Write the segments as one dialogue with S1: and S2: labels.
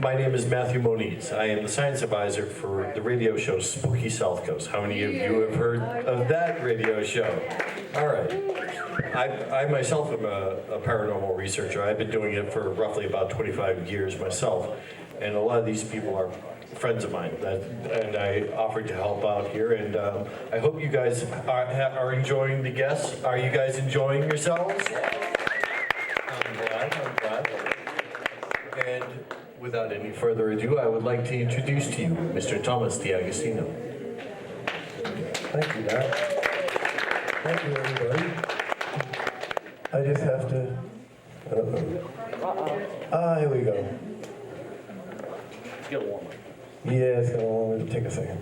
S1: My name is Matthew Moniz. I am the science advisor for the radio show Spooky South Coast. How many of you have heard of that radio show? All right. I myself am a paranormal researcher. I've been doing it for roughly about 25 years myself. And a lot of these people are friends of mine, and I offered to help out here. And I hope you guys are enjoying the guests. Are you guys enjoying yourselves? I'm glad. And without any further ado, I would like to introduce to you Mr. Thomas D'Agostino.
S2: Thank you, Doc. Thank you, everybody. I just have to... here we go.
S1: Get warm.
S2: Yeah, it's going to take a second.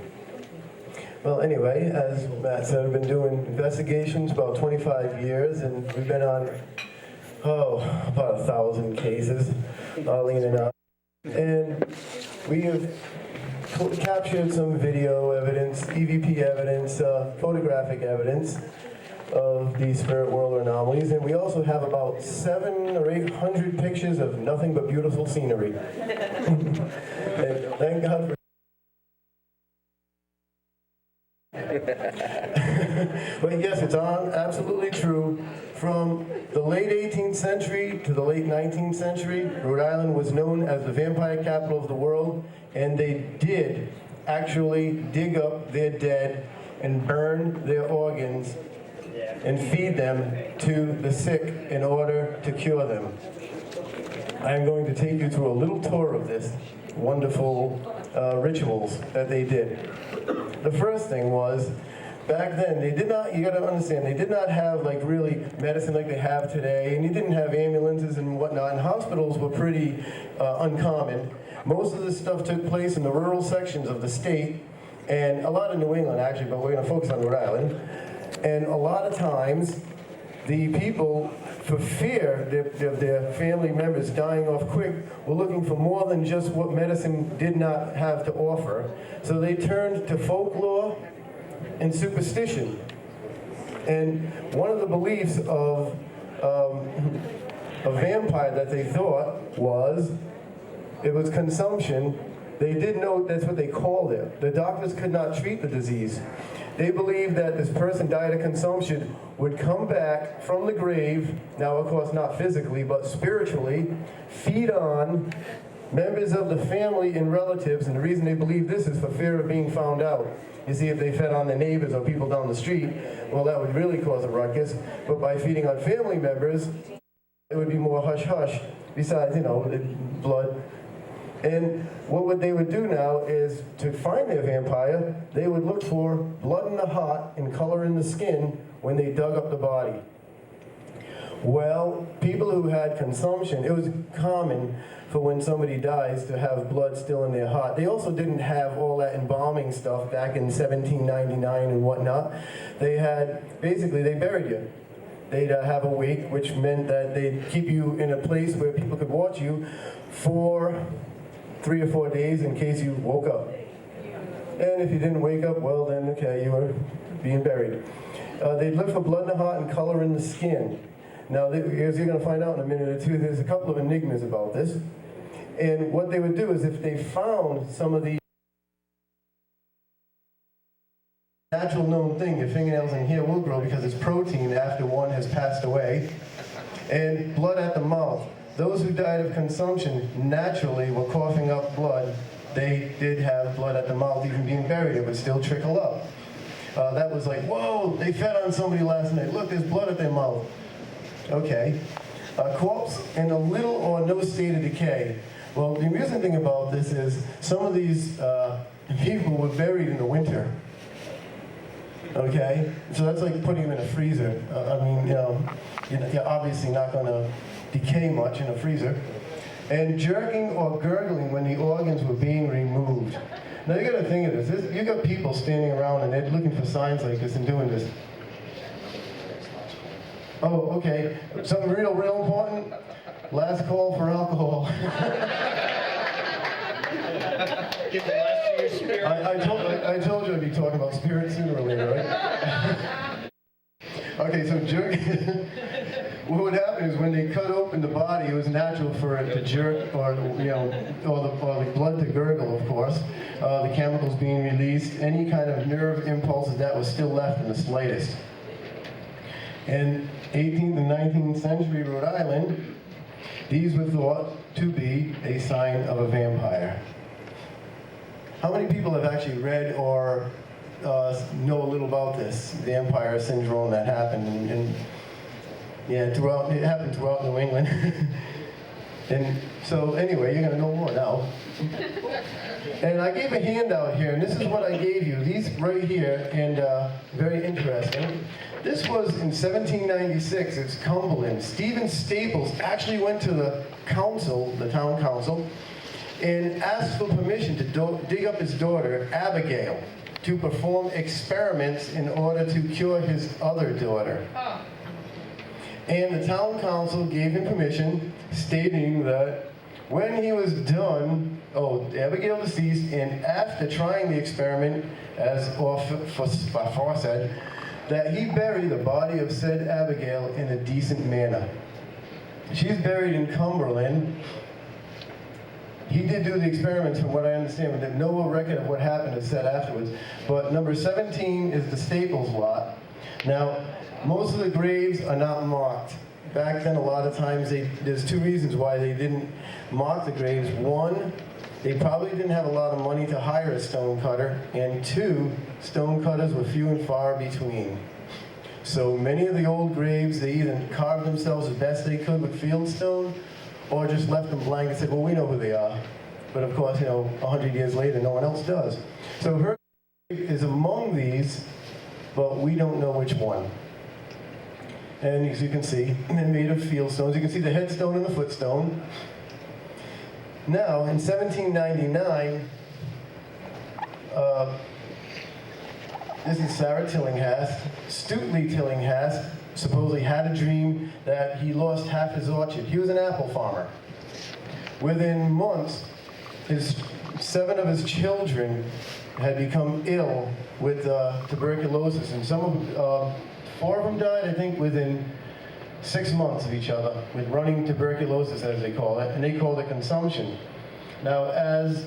S2: Well, anyway, as Matt said, I've been doing investigations about 25 years, and we've been on, about 1,000 cases, all in and out. And we have captured some video evidence, EVP evidence, photographic evidence of these spirit world anomalies, and we also have about 700 or 800 pictures of nothing but beautiful scenery. And thank God for but yes, it's absolutely true. From the late 18th century to the late 19th century, Rhode Island was known as the vampire capital of the world, and they did actually dig up their dead and burn their organs and feed them to the sick in order to cure them. I'm going to take you through a little tour of this wonderful rituals that they did. The first thing was, back then, they did not, you gotta understand, they did not have like really medicine like they have today, and you didn't have ambulances and whatnot, and hospitals were pretty uncommon. Most of this stuff took place in the rural sections of the state, and a lot of New England actually, but we're gonna focus on Rhode Island. And a lot of times, the people, for fear of their family members dying off quick, were looking for more than just what medicine did not have to offer. So they turned to folklore and superstition. And one of the beliefs of a vampire that they thought was, it was consumption. They did know that's what they called it. The doctors could not treat the disease. They believed that this person died of consumption would come back from the grave, now of course not physically, but spiritually, feed on members of the family and relatives, and the reason they believe this is for fear of being found out. You see, if they fed on the neighbors or people down the street, well, that would really cause a ruckus, but by feeding on family members, it would be more hush-hush, besides, blood. And what they would do now is, to find their vampire, they would look for blood in the heart and color in the skin when they dug up the body. Well, people who had consumption, it was common for when somebody dies to have blood still in their heart. They also didn't have all that embalming stuff back in 1799 and whatnot. They had, basically, they buried you. They'd have a wake, which meant that they'd keep you in a place where people could watch you for 3 or 4 days in case you woke up. And if you didn't wake up, well then, okay, you were being buried. They'd look for blood in the heart and color in the skin. Now, as you're going to find out in a minute or two, there's a couple of enigmas about this. And what they would do is, if they found some of the natural known thing, your fingernails in here will grow because it's protein after one has passed away, and blood at the mouth. Those who died of consumption naturally were coughing up blood. They did have blood at the mouth, even being buried, it would still trickle up. That was like, whoa, they fed on somebody last night. Look, there's blood at their mouth. Okay. A corpse in a little or no state of decay. Well, the amusing thing about this is some of these people were buried in the winter. Okay? So that's like putting them in a freezer. You're obviously not going to decay much in a freezer. And jerking or gurgling when the organs were being removed. Now you got to think of this. You got people standing around and they're looking for signs like this and doing this. Oh, okay. Something real important. Last call for alcohol. I told you I'd be talking about spirits sooner or later, right? Okay, so what would happen is when they cut open the body, it was natural for it to jerk, or the blood to gurgle, of course. The chemicals being released, any kind of nerve impulses that was still left in the slightest. In 18th and 19th century Rhode Island, these were thought to be a sign of a vampire. How many people have actually read or know a little about this vampire syndrome that happened? And yeah, it happened throughout New England. And so anyway, you're gonna know more now. And I gave a handout here, and this is what I gave you. These right here, and very interesting. This was in 1796, it's Cumberland. Stephen Staples actually went to the council, the town council, and asked for permission to dig up his daughter, Abigail, to perform experiments in order to cure his other daughter. And the town council gave him permission, stating that when he was done, Abigail deceased, and after trying the experiment, as aforesaid, that he bury the body of said Abigail in a decent manner. She's buried in Cumberland. He did do the experiments, from what I understand, but there's no record of what happened is said afterwards. But number 17 is the Staples lot. Now, most of the graves are not marked. Back then, a lot of times, there's two reasons why they didn't mark the graves. One, they probably didn't have a lot of money to hire a stone cutter, and two, stone cutters were few and far between. So many of the old graves, they either carved themselves as best they could with field stone, or just left them blank and said, well, we know who they are. But of course, 100 years later, no one else does. So her grave is among these, but we don't know which one. And as you can see, they're made of field stones. You can see the headstone and the footstone. Now, in 1799, this is Sarah Tillinghast. Stuteley Tillinghast supposedly had a dream that he lost half his orchard. He was an apple farmer. Within months, 7 of his children had become ill with tuberculosis, and 4 of them died, I think, within 6 months of each other, with running tuberculosis, as they call it, and they called it consumption. Now, as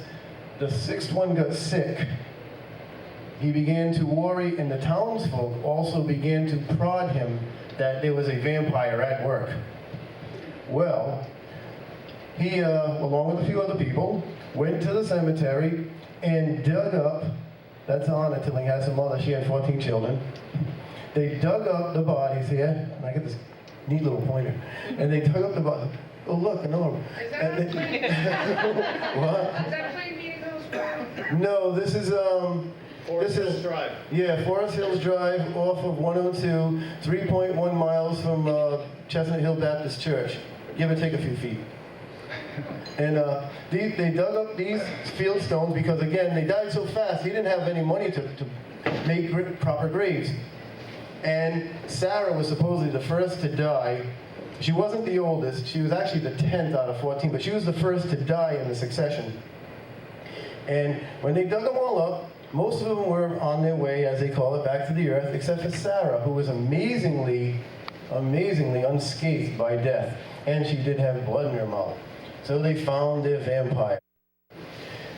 S2: the 6th one got sick, he began to worry, and the townsfolk also began to prod him that there was a vampire at work. Well, he, along with a few other people, went to the cemetery and dug up, that's Donna Tillinghast's mother, she had 14 children. They dug up the bodies here, and I get this neat little pointer, and they dug up the bodies. Oh, look, an orb.
S3: Is that a plane?
S2: What?
S3: Is that a plane meeting Hills Drive?
S2: No, this is,
S4: Forest Hills Drive.
S2: Yeah, Forest Hills Drive off of 102, 3.1 miles from Chestnut Hill Baptist Church. Give or take a few feet. And they dug up these field stones because, again, they died so fast, he didn't have any money to make proper graves. And Sarah was supposedly the first to die. She wasn't the oldest. She was actually the 10th out of 14, but she was the first to die in the succession. And when they dug them all up, most of them were on their way, as they call it, back to the earth, except for Sarah, who was amazingly unscathed by death. And she did have blood in her mouth. So they found their vampire.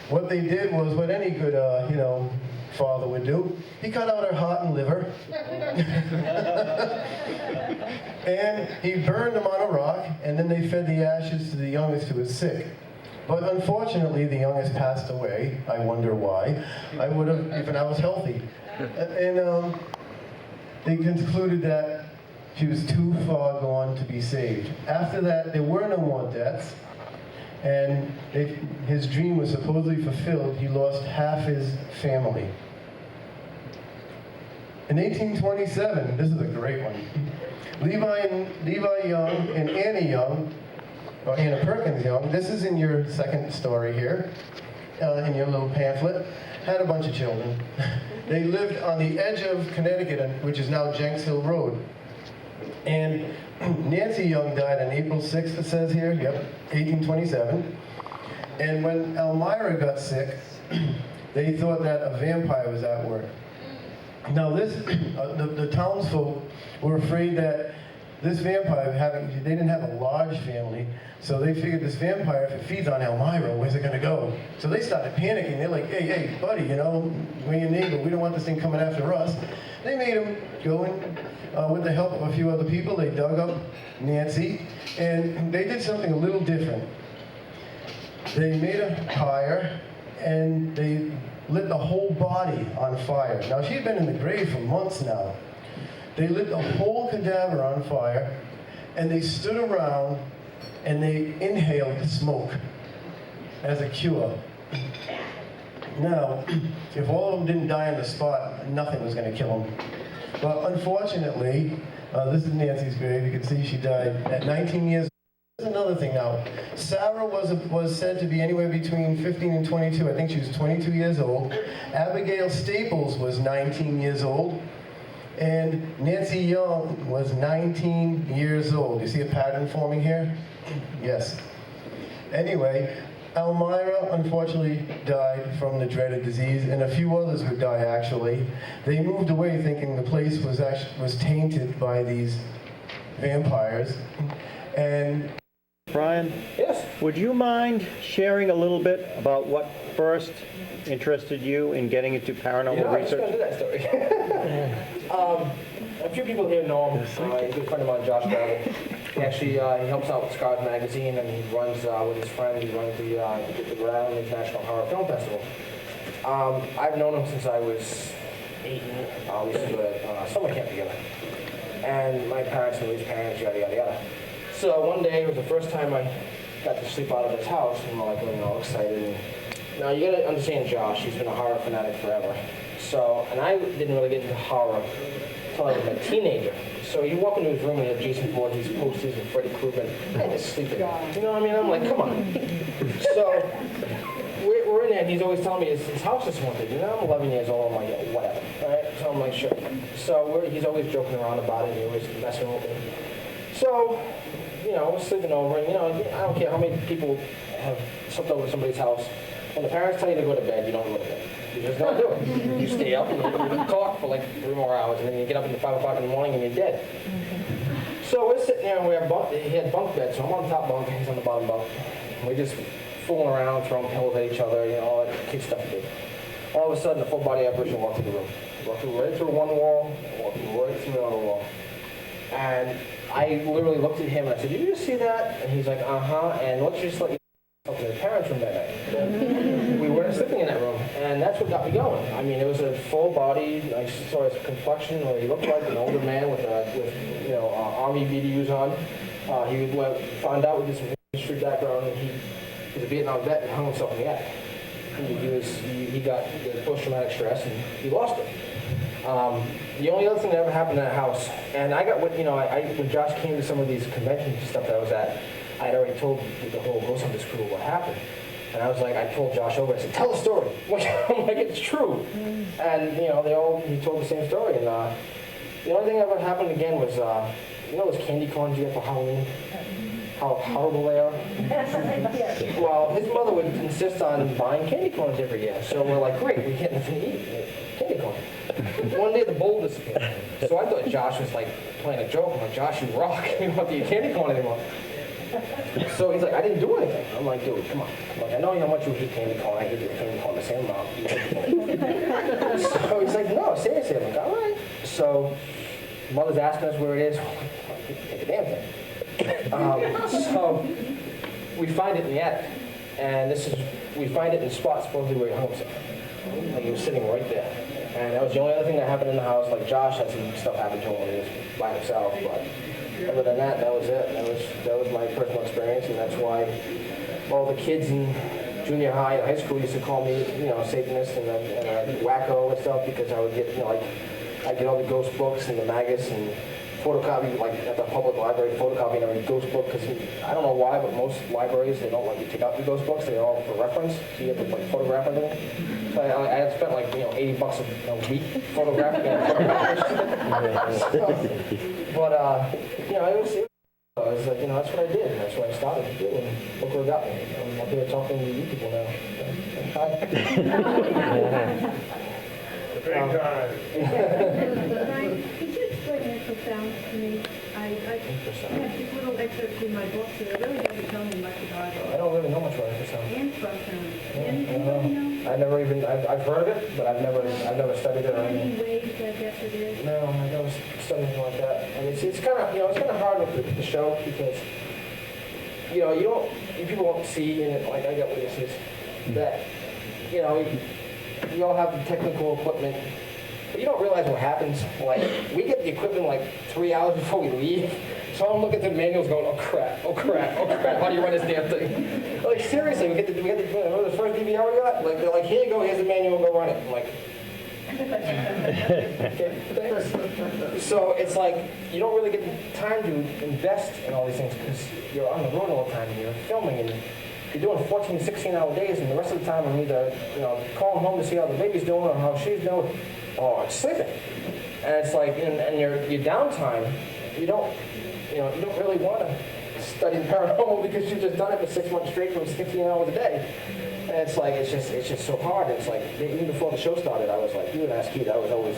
S2: What they did was what any good, father would do. He cut out her heart and liver. And he burned them on a rock, and then they fed the ashes to the youngest who was sick. But unfortunately, the youngest passed away. I wonder why. I would have, if I was healthy. And they concluded that she was too far gone to be saved. After that, there were no more deaths. And his dream was supposedly fulfilled. He lost half his family. In 1827, this is a great one, Levi Young and Anna Perkins Young, this is in your second story here, in your little pamphlet, had a bunch of children. They lived on the edge of Connecticut, which is now Jenks Hill Road. And Nancy Young died on April 6th, it says here, 1827. And when Elmira got sick, they thought that a vampire was at work. Now this, the townsfolk were afraid that this vampire, they didn't have a large family, so they figured this vampire, if it feeds on Elmira, where's it gonna go? So they started panicking. They're like, hey, buddy, you know, we're your neighbor. We don't want this thing coming after us. They made him go in with the help of a few other people. They dug up Nancy, and they did something a little different. They made a fire, and they lit the whole body on fire. Now, she had been in the grave for months now. They lit the whole cadaver on fire, and they stood around, and they inhaled the smoke as a cure. Now, if all of them didn't die on the spot, nothing was going to kill them. But unfortunately, this is Nancy's grave. You can see she died at 19 years old. There's another thing now. Sarah was said to be anywhere between 15 and 22. I think she was 22 years old. Abigail Staples was 19 years old. And Nancy Young was 19 years old. You see a pattern forming here? Yes. Anyway, Elmira unfortunately died from the dreaded disease, and a few others would die actually. They moved away thinking the place was tainted by these vampires. And
S5: Brian? Yes? Would you mind sharing a little bit about what first interested you in getting into paranormal research?
S6: I was just going to do that story. A few people here know him. He's a good friend of mine, Josh Bradley. He actually he helps out with Scars Magazine, and he runs with his friend. He runs the Renown International Horror Film Festival. I've known him since I was 8. We used to go to summer camp together. And my parents knew his parents, yada, yada, yada. So one day, it was the first time I got to sleep out of his house, and we're like, you know, excited. Now, you gotta understand Josh, he's been a horror fanatic forever. So, and I didn't really get into horror until I was a teenager. So you walk into his room and you have Jason Voorhees posters and Freddy Krueger, and just sleeping. You know what I mean? I'm like, come on. So, we're in there, and he's always telling me his house is haunted. You know, I'm 11 years old, I'm like, yeah, whatever. Right? So I'm like, sure. So he's always joking around about it, and he always messing with me. So, you know, we're sleeping over, and, you know, I don't care how many people have slept over at somebody's house. When the parents tell you to go to bed, you don't go to bed. You just don't do it. You stay up and you talk for like 3 more hours, and then you get up at 5 o'clock in the morning and you're dead. So we're sitting there, and he had bunk beds, so I'm on the top bunk, he's on the bottom bunk. We're just fooling around, throwing pillows at each other, you know, all that kid stuff to do. All of a sudden, a full body apparition walked through the room. Walked through right through one wall, walked right through the other wall. And I literally looked at him and I said, "Did you just see that?" And he's like, "Uh-huh." And let's just let you up in the parents' room that night. We weren't sleeping in that room, and that's what got me going. I mean, it was a full body. I saw his complexion, where he looked like an older man with you know, army BDUs on. He found out with this history background, and he was a Vietnam vet and hung himself in the attic. He got post-traumatic stress, and he lost it. The only other thing that ever happened in that house, and I got, you know, when Josh came to some of these conventions and stuff that I was at, I had already told the whole Ghost Hunters crew what happened. And I was like, I pulled Josh over, I said, "Tell the story." I'm like, "It's true." And, you know, he told the same story. And the only thing that ever happened again was, you know those candy corns you get for Halloween? How horrible they are? Well, his mother would insist on buying candy corns every year. So we're like, great, we get nothing to eat. Candy corn. One day the bowl disappeared. So I thought Josh was like playing a joke. I'm like, "Josh, you rock. We don't have to eat candy corn anymore." So he's like, "I didn't do anything." I'm like, "Dude, come on." I'm like, "I know how much you hate candy corn. I hate your candy corn the same amount." So he's like, "No, seriously." I'm like, "All right." So mother's asking us where it is. Take a damn thing. So we find it in the attic, and we find it in the spot supposedly where he hung himself. Like he was sitting right there, and that was the only other thing that happened in the house. Like Josh had some stuff happen to him when he was by himself, but other than that, that was it. That was my personal experience, and that's why all the kids in junior high and high school used to call me, you know, Satanist and a wacko and stuff, because I would get, you know, like I get all the ghost books and the maggots and photocopy, like at the public library, photocopying every ghost book, because I don't know why, but most libraries, they don't let you take out the ghost books. They're all for reference, so you have to like photograph everything. So I had spent like, you know, $80 a week photographing it. But you know, it was like, you know, that's what I did, and that's what I started to do, and look where it got me. I'm up here talking to you people now. Hi.
S3: Great time.
S7: Brian, could you explain
S3: like infrasound to me. I have these little excerpts in my books that really doesn't tell me much about
S6: I
S3: it.
S6: don't really know much about infrasound.
S3: Infrasound. Anybody know?
S6: I never even, I've heard of it, but I've never studied it or anything.
S3: Any ways I guess it is?
S6: No, I never studied anything like that. And it's kind of, it's kind of hard with the show because, people won't see, and like I got witnesses, that, we all have the technical equipment, but you don't realize what happens. Like, we get the equipment like 3 hours before we leave. So I'm looking through the manuals going, oh crap, how do you run this damn thing? Like, seriously, we get the remember the first DVR we got? Like, they're like, here you go, here's the manual, go run it. I'm like, okay, thanks. So it's like, you don't really get the time to invest in all these things because you're on the road all the time and you're filming and you're doing 14, 16-hour days, and the rest of the time I'm either, calling home to see how the baby's doing or how she's doing, or sleeping. And it's like, and your downtime, you don't really want to study paranormal because you've just done it for 6 months straight from 16 hours a day. And it's like, it's just so hard. It's like, even before the show started, I was like, you would ask Keith, I was always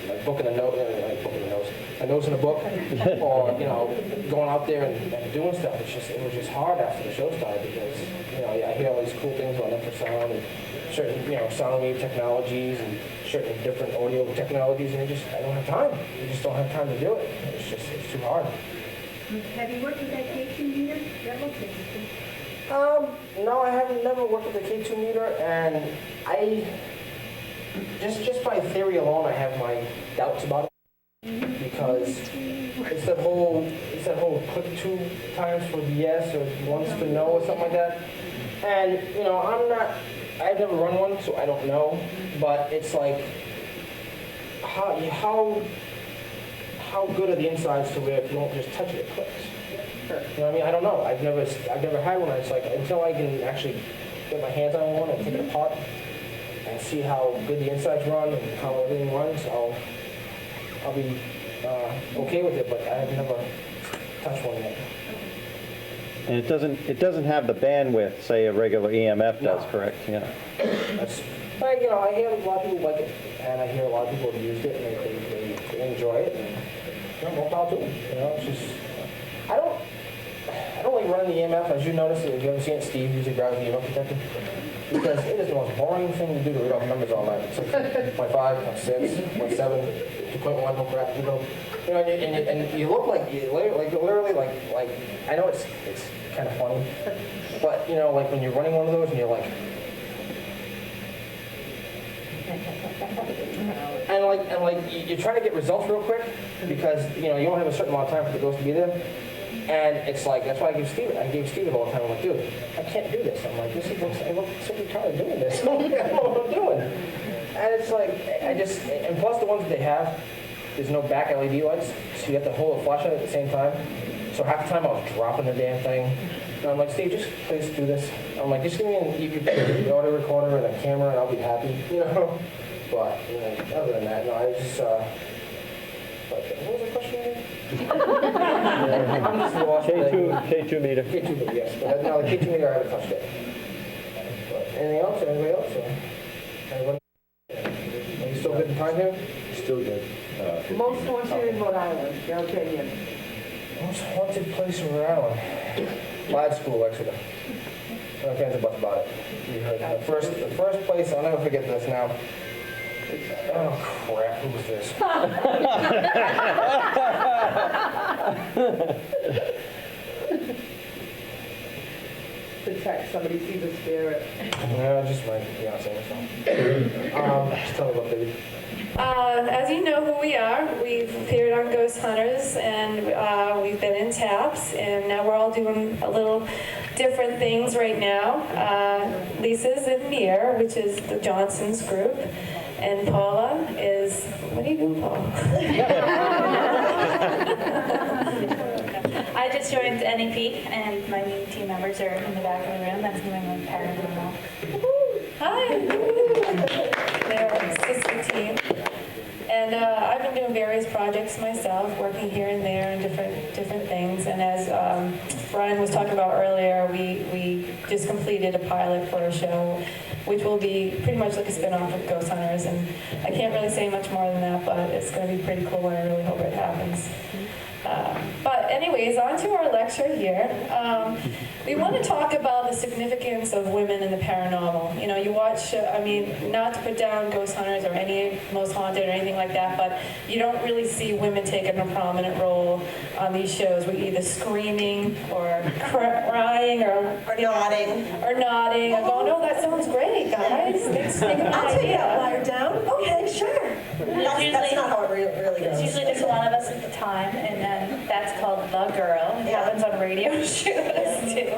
S6: like booking a note, a nose in a book, or, going out there and doing stuff. It was just hard after the show started because, I hear all these cool things on infrasound and certain, sound wave technologies and certain different audio technologies, and I don't have time. You just don't have time to do it. It's too hard.
S3: Have you worked with that K2 meter? That looks interesting.
S6: No, I haven't never worked with the K2 meter, and I just by theory alone, I have my doubts about it because it's that whole click 2 times for yes or once for no or something like that. And I've never run one, so I don't know. But it's like how good are the insides to where if you don't just touch it, it clicks. You know what I mean? I don't know. I've never had one. It's like until I can actually get my hands on one and take it apart and see how good the insides run and how everything runs, I'll be okay with it. But I've never touched one yet.
S5: And it doesn't have the bandwidth, say a regular EMF does,
S6: No.
S5: correct? Yeah.
S6: I hear a lot of people like it, and I hear a lot of people have used it and they enjoy it. And, more power to them. It's just I don't like running the EMF. As you notice, if you ever seen it, Steve usually grabs the EMF detector because it is the most boring thing to do to read off numbers all night. It's like 0.5, 0.6, 0.7, 2.1, no crap. And you look like literally like I know it's kind of funny, but like when you're running one of those and you're like. And you're trying to get results real quick because you don't have a certain amount of time for the ghost to be there, and it's like that's why I gave Steve it all the time. I'm like, dude, I can't do this. I'm like, I look so retarded doing this. I don't know what I'm doing. And it's like and plus the ones that they have, there's no back LED lights, so you have to hold a flashlight at the same time. So half the time I was dropping the damn thing. And I'm like, Steve, just please do this. I'm like, just give me an audio recorder and a camera, and I'll be happy. But other than that, no, I just. What was the question again? I'm just lost.
S5: K2 meter.
S6: K2 meter, yes. But no, the K2 meter I haven't touched it. But anything else? Anybody else? Anyone? Are you still good in time here?
S1: Still good.
S7: Most haunted in Rhode Island, your opinion?
S6: Most haunted place in Rhode Island? Lad School, Exeter. No offense about it. You heard the first place, I'll never forget this now. Oh crap, who was this?
S7: Protect, somebody sees a spirit.
S6: No, just my fiance or something. Just tell me about baby.
S8: As you know who we are, we've appeared on Ghost Hunters, and we've been in TAPS, and now we're all doing a little different things right now. Lisa's in N.E.A.R, which is the Johnson's group, and Paula is, what do you do, Paula?
S9: I just joined N.E.A.R, and my new team members are in the back of the room. That's New England Paranormal. Hi! They're a sister team. And I've been doing various projects myself, working here and there and different things. And as Brian was talking about earlier, we just completed a pilot for a show which will be pretty much like a spin-off of Ghost Hunters. And I can't really say much more than that, but it's going to be pretty cool, and I really hope it happens. But anyways, on to our lecture here. We want to talk about the significance of women in the paranormal. You know, you watch, I mean, not to put down Ghost Hunters or any Most Haunted or anything like that, but you don't really see women taking a prominent role on these shows with either screaming or crying or
S10: nodding.
S9: Or nodding and going, oh, that sounds great, guys. Thanks for taking
S10: I'll
S9: my
S10: take
S9: idea.
S10: that wire down. Okay, sure. That's not how it really goes.
S8: It's usually just one of us at the time, and then that's called The Girl. It happens on radio shows too.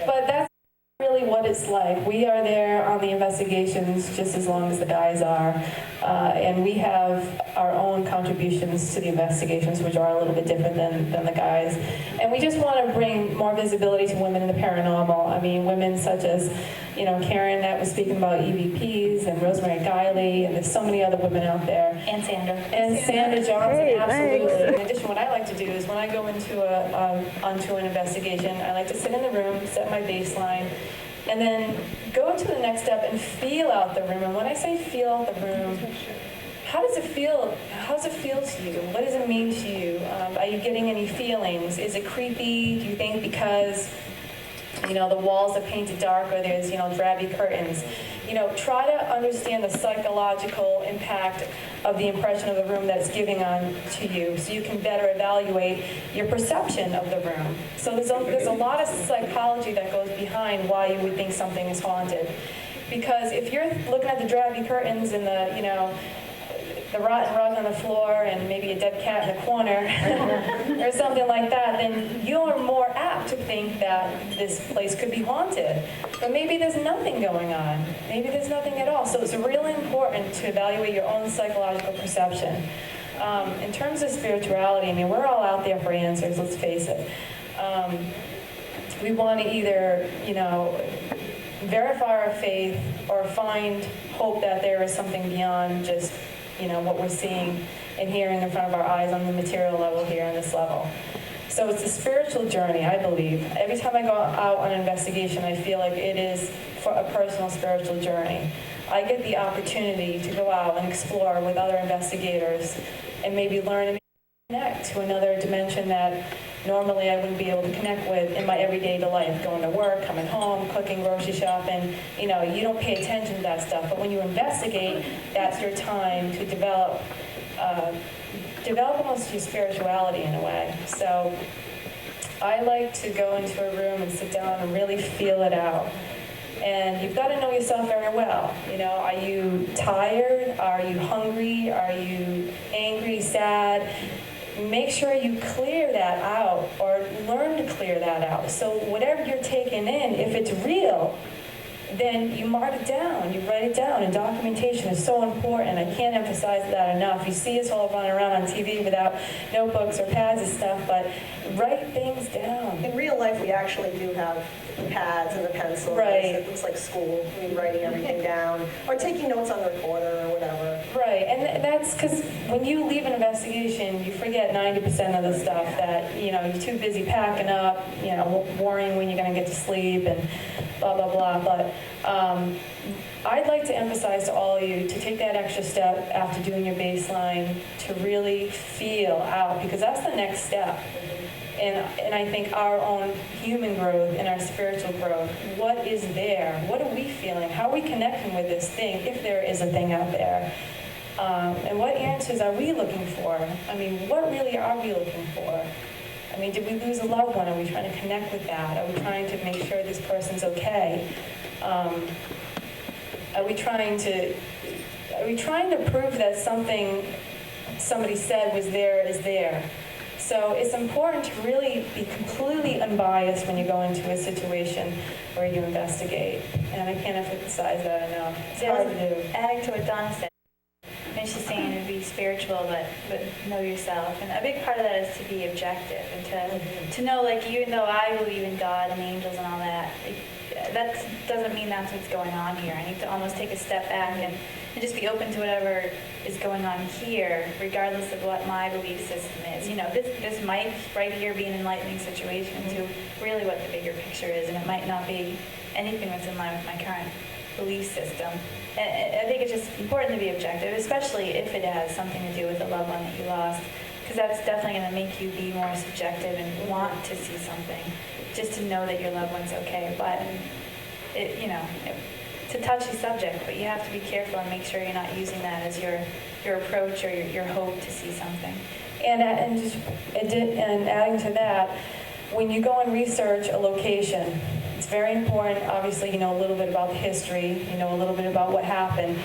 S8: But that's really what it's like. We are there on the investigations just as long as the guys are, and we have our own contributions to the investigations, which are a little bit different than the guys. And we just want to bring more visibility to women in the paranormal. I mean, women such as, you know, Karen that was speaking about EVPs, and Rosemary Guiley, and there's so many other women out there. And Sandra.
S9: And Sandra Johnson, absolutely. In addition, what I like to do is when I go into onto an investigation, I like to sit in the room, set my baseline, and then go to the next step and feel out the room. And when I say feel out the room, how does it feel? How does it feel to you? What does it mean to you? Are you getting any feelings? Is it creepy? Do you think because, you know, the walls are painted dark or there's, you know, drabby curtains? You know, try to understand the psychological impact of the impression of the room that it's giving on to you, so you can better evaluate your perception of the room. So there's a lot of psychology that goes behind why you would think something is haunted. Because if you're looking at the drabby curtains and the, you know, the rotten rug on the floor and maybe a dead cat in the corner or something like that, then you're more apt to think that this place could be haunted. But maybe there's nothing going on. Maybe there's nothing at all. So it's really important to evaluate your own psychological perception. In terms of spirituality, I mean, we're all out there for answers, let's face it. We want to either, you know, verify our faith or find hope that there is something beyond just, you know, what we're seeing and hearing in front of our eyes on the material level here on this level. So it's a spiritual journey, I believe. Every time I go out on an investigation, I feel like it is for a personal spiritual journey. I get the opportunity to go out and explore with other investigators and maybe learn and connect to another dimension that normally I wouldn't be able to connect with in my everyday life, going to work, coming home, cooking, grocery shopping. You know, you don't pay attention to that stuff, but when you investigate, that's your time to develop almost your spirituality in a way. So I like to go into a room and sit down and really feel it out. And you've got to know yourself very well. You know, are you tired? Are you hungry? Are you angry, sad? Make sure you clear that out or learn to clear that out. So whatever you're taking in, if it's real, then you mark it down, you write it down, and documentation is so important. I can't emphasize that enough. You see us all running around on TV without notebooks or pads and stuff, but write things down.
S10: In real life, we actually do have the pads and the pencils.
S9: Right.
S10: It looks like school. I mean, writing everything down or taking notes on the recorder or whatever.
S9: Right, and that's because when you leave an investigation, you forget 90% of the stuff that, you know, you're too busy packing up, you know, worrying when you're going to get to sleep and blah, blah, blah. But I'd like to emphasize to all of you to take that extra step after doing your baseline to really feel out, because that's the next step. And I think our own human growth and our spiritual growth, what is there? What are we feeling? How are we connecting with this thing, if there is a thing out there? And what answers are we looking for? I mean, what really are we looking for? I mean, did we lose a loved one? Are we trying to connect with that? Are we trying to make sure this person's okay? Are we trying to prove that something somebody said was there is there? So it's important to really be completely unbiased when you go into a situation where you investigate. And I can't emphasize that enough. It's hard to do.
S8: Adding to what Donna said, and she's saying to be spiritual, but know yourself. And a big part of that is to be objective and to know, like, even though I believe in God and angels and all that, that doesn't mean that's what's going on here. I need to almost take a step back and just be open to whatever is going on here, regardless of what my belief system is. You know, this might right here be an enlightening situation to really what the bigger picture is, and it might not be anything that's in line with my current
S9: belief system. And I think it's just important to be objective, especially if it has something to do with a loved one that you lost, because that's definitely going to make you be more subjective and want to see something, just to know that your loved one's okay. But it's a touchy subject, but you have to be careful and make sure you're not using that as your approach or your hope to see something. And adding to that, when you go and research a location, it's very important, obviously, you know a little bit about the history, you know a little bit about what happened.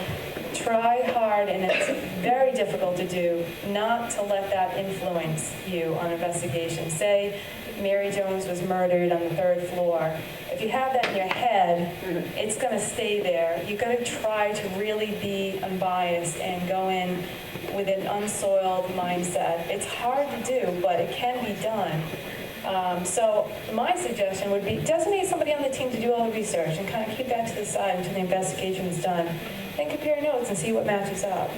S9: Try hard, and it's very difficult to do, not to let that influence you on investigation. Say Mary Jones was murdered on the 3rd floor. If you have that in your head, it's going to stay there. You've got to try to really be unbiased and go in with an unsoiled mindset. It's hard to do, but it can be done. So my suggestion would be designate somebody on the team to do all the research and kind of keep that to the side until the investigation is done. And compare notes and see what matches up.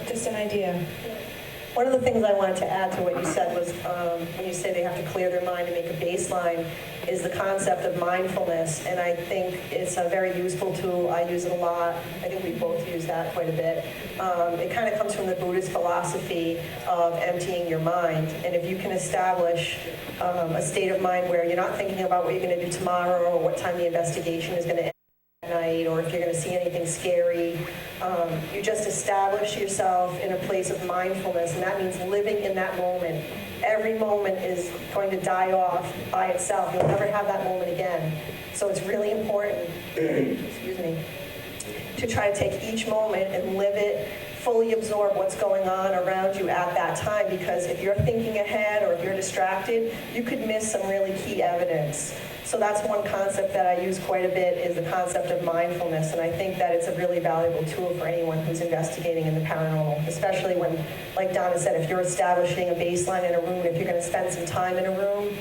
S9: Just an idea.
S10: One of the things I wanted to add to what you said was when you say they have to clear their mind and make a baseline is the concept of mindfulness. And I think it's a very useful tool. I use it a lot. I think we both use that quite a bit. It kind of comes from the Buddhist philosophy of emptying your mind. And if you can establish a state of mind where you're not thinking about what you're going to do tomorrow or what time the investigation is going to end at night, or if you're going to see anything scary, you just establish yourself in a place of mindfulness, and that means living in that moment. Every moment is going to die off by itself. You'll never have that moment again. So it's really important, excuse me, to try to take each moment and live it, fully absorb what's going on around you at that time, because if you're thinking ahead or if you're distracted, you could miss some really key evidence. So that's one concept that I use quite a bit, is the concept of mindfulness, and I think that it's a really valuable tool for anyone who's investigating in the paranormal, especially when, like Donna said, if you're establishing a baseline in a room, if you're going to spend some time in a room,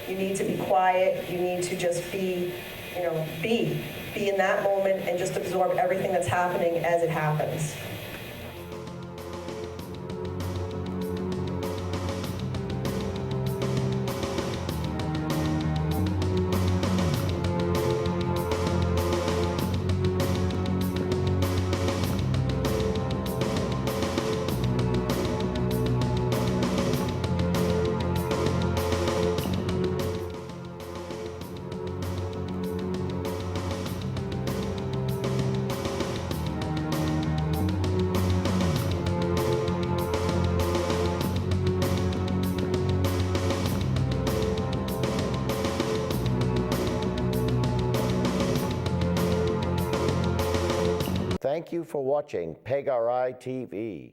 S10: you need to be quiet, you need to just be in that moment and just absorb everything that's happening as it happens.
S11: Thank you for watching PEGRI TV.